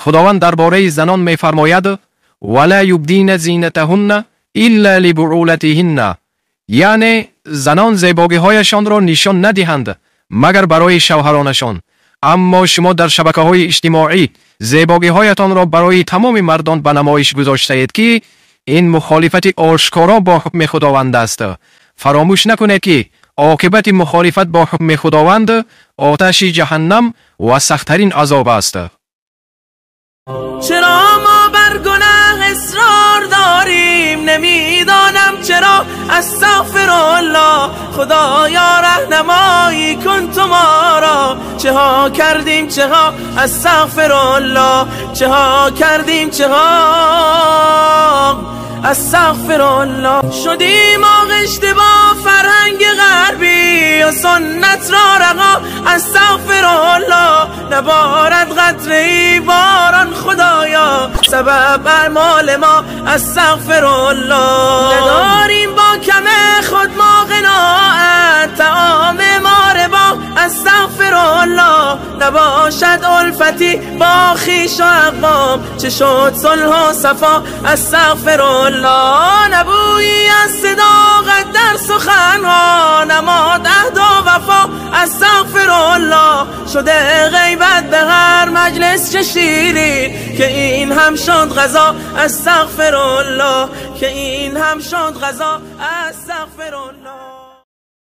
خداوند درباره زنان می‌فرماید ولا یبدین زینتهن الا لبعولتهن، یعنی زنان زیبایی‌هایشان را نشان ندهند مگر برای شوهرانشان. اما شما در شبکه‌های اجتماعی زیبایی‌هایتان را برای تمام مردان به نمایش گذاشته اید که این مخالفت آشکارا با حکم خداوند است. فراموش نکنید که عاقبت مخالفت با حکم خداوند آتش جهنم و سخت‌ترین عذاب است. چرا ما بر گناه اصرار داریم؟ نمیدانم چرا. استغفرالله، خدایا رهنمایی کن تو ما را. چه ها کردیم چه ها، استغفرالله، چه ها کردیم چه ها، استغفرالله. شدیم آغشته با فرهنگ غربی و سنت را رها، استغفرالله. نبارد قطره‌ای باران خدایا سبب اعمال ما، استغفرالله. نداریم با کم خود ما قناعت، طعام ما ربا، استغفرالله. نباشد الفتی با خویش و اقوام، چه شد صلح و صفا، استغفرالله. نبویی از صداقت در سخنها، نماد عهد و وفا، استغفرالله. شده غیبت به هر مجلس چه شیرین، که این هم شد غذا، استغفرالله، که این هم شد غذا، استغفرالله.